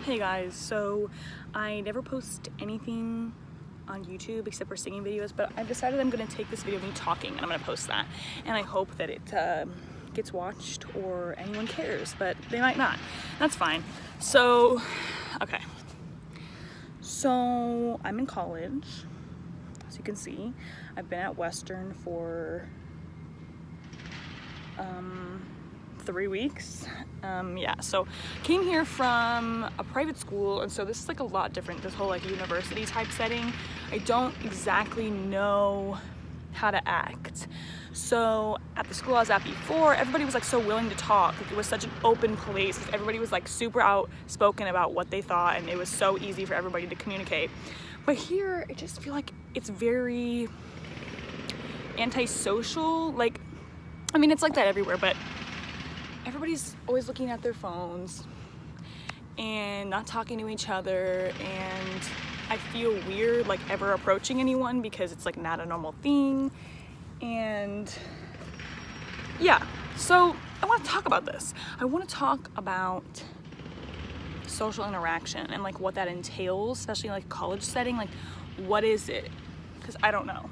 Hey guys, so I never post anything on YouTube except for singing videos, but I've decided I'm going to take this video of me talking and I'm going to post that, and I hope that it gets watched or anyone cares, but they might not. That's fine. So, okay. So I'm in college, as you can see. I've been at Western for 3 weeks. Yeah, so came here from a private school, and so this is like a lot different, this whole like university type setting. I don't exactly know how to act. So at the school I was at before, everybody was like so willing to talk. Like, it was such an open place. Everybody was like super outspoken about what they thought, and it was so easy for everybody to communicate. But here, I just feel like it's very antisocial. Like, I mean, it's like that everywhere, but everybody's always looking at their phones and not talking to each other, and I feel weird like ever approaching anyone because it's like not a normal thing. And yeah, so I want to talk about this. I want to talk about social interaction and like what that entails, especially in like a college setting. Like, what is it? Because I don't know.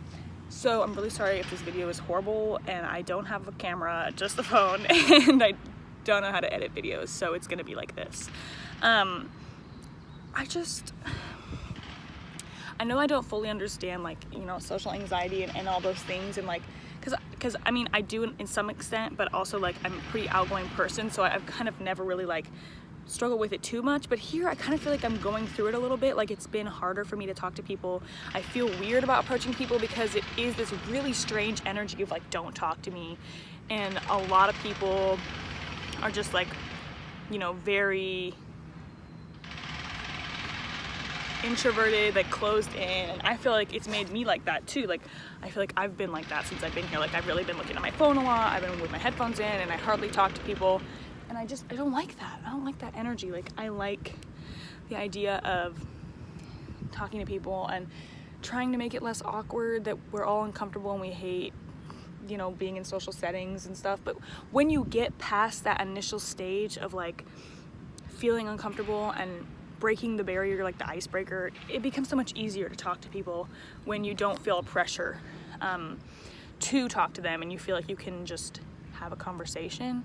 So I'm really sorry if this video is horrible and I don't have a camera, just the phone, and I don't know how to edit videos, so it's gonna be like this. I know I don't fully understand, like, you know, social anxiety and all those things, and like, because I mean, I do in some extent, but also like I'm a pretty outgoing person, so I've kind of never really like struggle with it too much. But here I kind of feel like I'm going through it a little bit. Like, it's been harder for me to talk to people. I feel weird about approaching people because it is this really strange energy of like, don't talk to me. And a lot of people are just like, you know, very introverted, like closed in, and I feel like it's made me like that too. Like, I feel like I've been like that since I've been here. Like, I've really been looking at my phone a lot. I've been with my headphones in, and I hardly talk to people. And I don't like that. I don't like that energy. Like, I like the idea of talking to people and trying to make it less awkward, that we're all uncomfortable and we hate, you know, being in social settings and stuff. But when you get past that initial stage of like feeling uncomfortable and breaking the barrier, like the icebreaker, it becomes so much easier to talk to people when you don't feel pressure to talk to them, and you feel like you can just have a conversation.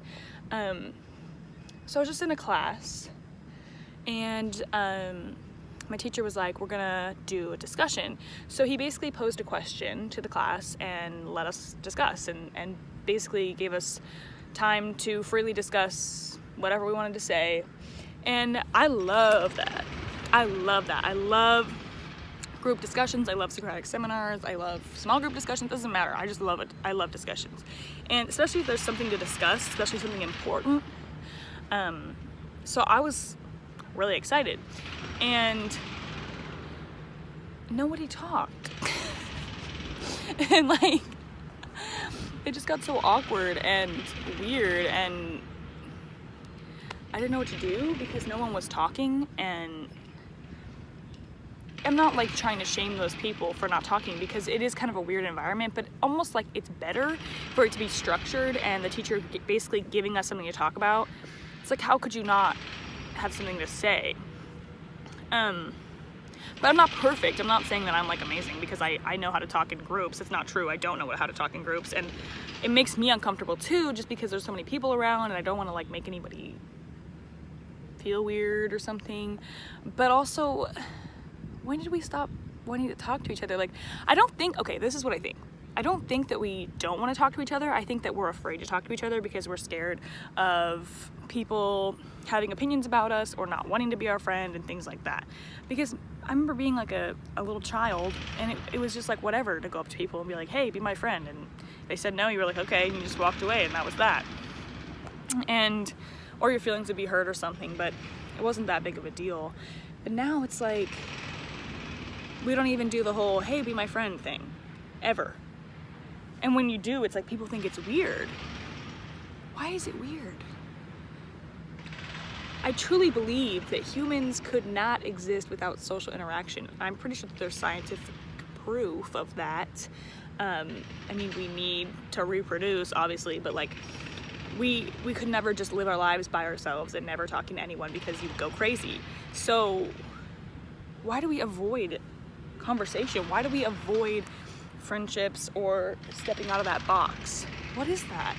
So I was just in a class, and my teacher was like, we're gonna do a discussion. So he basically posed a question to the class and let us discuss, and basically gave us time to freely discuss whatever we wanted to say. And I love that. I love that. I love group discussions. I love Socratic seminars. I love small group discussions. Doesn't matter. I just love it. I love discussions. And especially if there's something to discuss, especially something important. So I was really excited. And nobody talked. And like, it just got so awkward and weird, and I didn't know what to do because no one was talking. And I'm not like trying to shame those people for not talking, because it is kind of a weird environment, but almost like it's better for it to be structured and the teacher basically giving us something to talk about. It's like, how could you not have something to say? But I'm not perfect. I'm not saying that I'm like amazing because I know how to talk in groups. It's not true. I don't know how to talk in groups, and it makes me uncomfortable too, just because there's so many people around, and I don't want to like make anybody feel weird or something. But also, when did we stop wanting to talk to each other? Like, I don't think, okay, this is what I think. I don't think that we don't want to talk to each other. I think that we're afraid to talk to each other because we're scared of people having opinions about us or not wanting to be our friend and things like that. Because I remember being like a little child, and it was just like whatever to go up to people and be like, hey, be my friend. And they said no, you were like, okay, and you just walked away, and that was that. And, or your feelings would be hurt or something, but it wasn't that big of a deal. But now it's like, we don't even do the whole, hey, be my friend thing, ever. And when you do, it's like people think it's weird. Why is it weird? I truly believe that humans could not exist without social interaction. I'm pretty sure that there's scientific proof of that. I mean, we need to reproduce, obviously, but like, we could never just live our lives by ourselves and never talking to anyone because you would go crazy. So why do we avoid conversation? Why do we avoid friendships or stepping out of that box? What is that?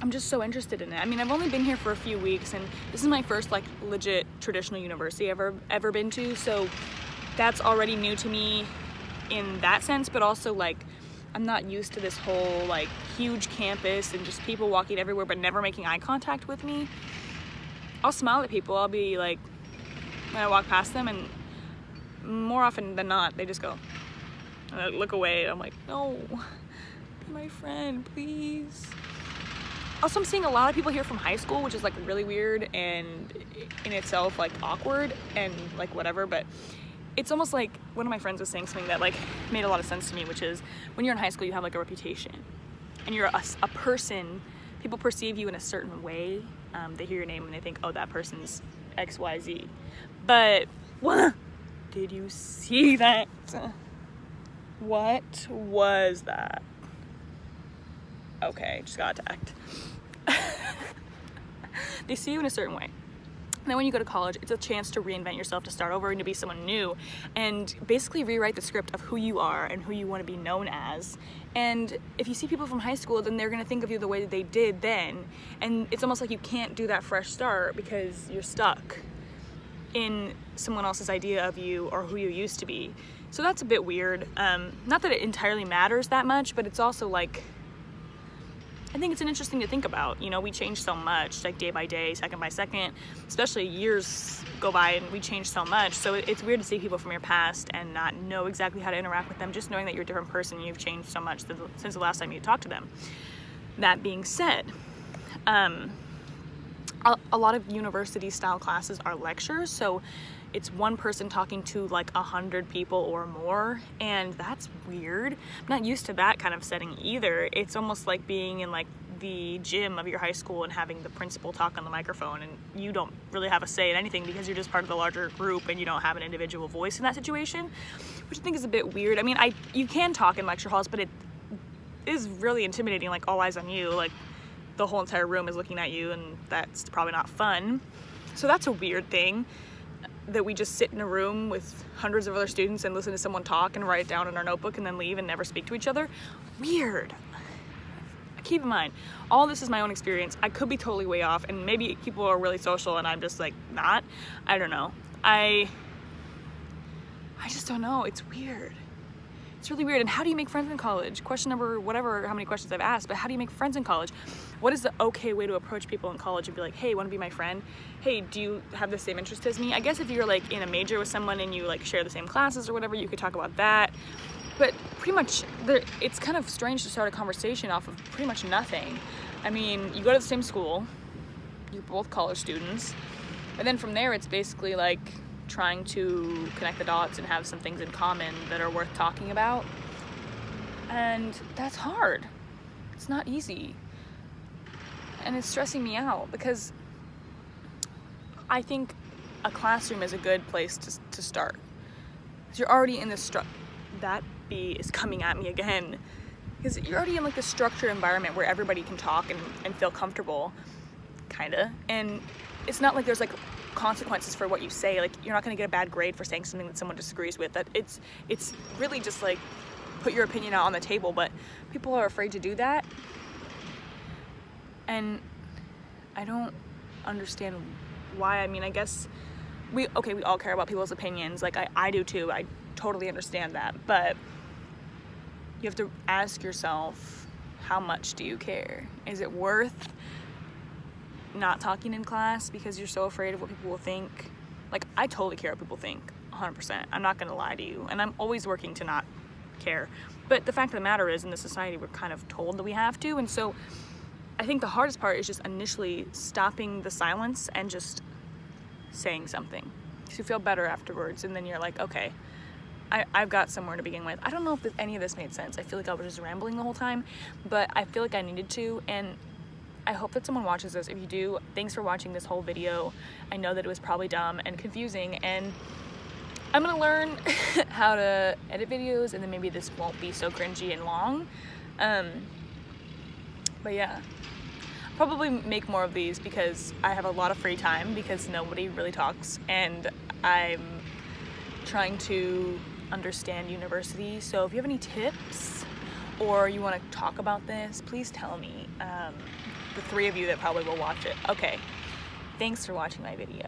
I'm just so interested in it. I mean, I've only been here for a few weeks, and this is my first like legit traditional university I've ever been to, so that's already new to me in that sense, but also like I'm not used to this whole like huge campus and just people walking everywhere but never making eye contact with me. I'll smile at people. I'll be like, when I walk past them, and more often than not, they just go, and I look away. I'm like, no, be my friend, please. Also, I'm seeing a lot of people here from high school, which is like really weird and in itself like awkward and like whatever, but it's almost like one of my friends was saying something that like made a lot of sense to me, which is when you're in high school, you have like a reputation and you're a person, people perceive you in a certain way. They hear your name and they think, oh, that person's XYZ. But what? Did you see that? What was that? Okay, just got attacked. They see you in a certain way. And then when you go to college, it's a chance to reinvent yourself, to start over and to be someone new and basically rewrite the script of who you are and who you want to be known as. And if you see people from high school, then they're going to think of you the way that they did then. And it's almost like you can't do that fresh start because you're stuck in someone else's idea of you or who you used to be. So that's a bit weird. Not that it entirely matters that much, but it's also like, I think it's interesting to think about. You know, we change so much, like day by day, second by second, especially years go by and we change so much. So it's weird to see people from your past and not know exactly how to interact with them, just knowing that you're a different person and you've changed so much since the last time you talked to them. That being said, a lot of university style classes are lectures, so it's one person talking to like 100 people or more, and that's weird. I'm not used to that kind of setting either. It's almost like being in like the gym of your high school and having the principal talk on the microphone, and you don't really have a say in anything because you're just part of the larger group and you don't have an individual voice in that situation, which I think is a bit weird. I mean, you can talk in lecture halls, but it is really intimidating, like all eyes on you, like the whole entire room is looking at you, and that's probably not fun. So that's a weird thing, that we just sit in a room with hundreds of other students and listen to someone talk and write it down in our notebook and then leave and never speak to each other. Weird. Keep in mind, all this is my own experience. I could be totally way off, and maybe people are really social and I'm just like not. I don't know. I just don't know. It's weird. It's really weird. And how do you make friends in college? Question number whatever, how many questions I've asked, but how do you make friends in college? What is the okay way to approach people in college and be like, hey, want to be my friend? Hey, do you have the same interest as me? I guess if you're like in a major with someone and you like share the same classes or whatever, you could talk about that. But pretty much, it's kind of strange to start a conversation off of pretty much nothing. I mean, you go to the same school, you're both college students, and then from there it's basically like trying to connect the dots and have some things in common that are worth talking about. And that's hard. It's not easy. And it's stressing me out because I think a classroom is a good place to start. Because you're already in this that bee is coming at me again. Because you're already in like this structured environment where everybody can talk and feel comfortable, kinda. And it's not like there's like consequences for what you say. Like, you're not gonna get a bad grade for saying something that someone disagrees with. That it's really just like put your opinion out on the table, but people are afraid to do that. And I don't understand why. I mean, I guess we all care about people's opinions. Like I do too. I totally understand that. But you have to ask yourself, how much do you care? Is it worth not talking in class because you're so afraid of what people will think? Like, I totally care what people think, 100%. I'm not gonna lie to you. And I'm always working to not care. But the fact of the matter is, in this society, we're kind of told that we have to. And so I think the hardest part is just initially stopping the silence and just saying something. So you feel better afterwards, and then you're like, okay, I've got somewhere to begin with. I don't know if any of this made sense. I feel like I was just rambling the whole time, but I feel like I needed to, and I hope that someone watches this. If you do, thanks for watching this whole video. I know that it was probably dumb and confusing, and I'm gonna learn how to edit videos, and then maybe this won't be so cringy and long. But yeah, probably make more of these because I have a lot of free time because nobody really talks, and I'm trying to understand university. So if you have any tips or you want to talk about this, please tell me. The 3 of you that probably will watch it. Okay, thanks for watching my video.